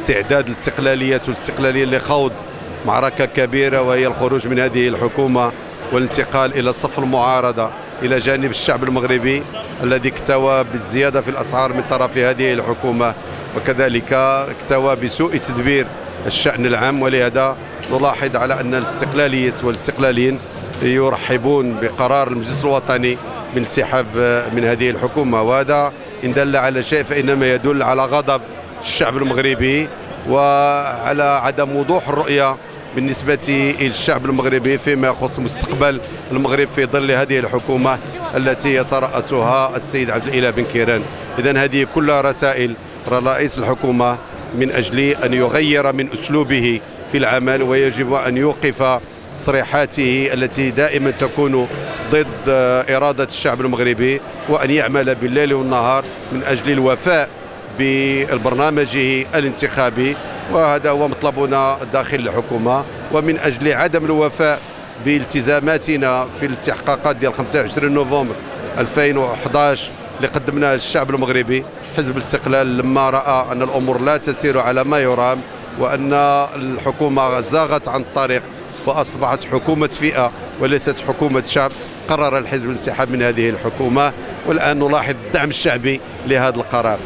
الاستعداد للاستقلالية لخوض معركة كبيرة، وهي الخروج من هذه الحكومة والانتقال إلى صف المعارضة إلى جانب الشعب المغربي الذي اكتوى بالزيادة في الأسعار من طرف هذه الحكومة، وكذلك اكتوى بسوء تدبير الشأن العام. ولهذا نلاحظ على أن الاستقلالية والاستقلاليين يرحبون بقرار المجلس الوطني بالانسحاب من هذه الحكومة، وهذا إن دل على شيء فإنما يدل على غضب الشعب المغربي وعلى عدم وضوح الرؤية بالنسبة للشعب المغربي فيما يخص مستقبل المغرب في ظل هذه الحكومة التي يترأسها السيد عبد الإله بن كيران. إذن هذه كلها رسائل رئيس الحكومة من أجل أن يغير من أسلوبه في العمل، ويجب أن يوقف تصريحاته التي دائما تكون ضد إرادة الشعب المغربي، وأن يعمل بالليل والنهار من أجل الوفاء ببرنامجه الانتخابي، وهذا هو مطلبنا داخل الحكومة. ومن أجل عدم الوفاء بالتزاماتنا في الاستحقاقات ديال 25 نوفمبر 2011 اللي قدمناها للشعب المغربي، حزب الاستقلال لما رأى أن الأمور لا تسير على ما يرام وأن الحكومة زاغت عن الطريق وأصبحت حكومة فئة وليست حكومة شعب، قرر الحزب الانسحاب من هذه الحكومة، والآن نلاحظ الدعم الشعبي لهذا القرار.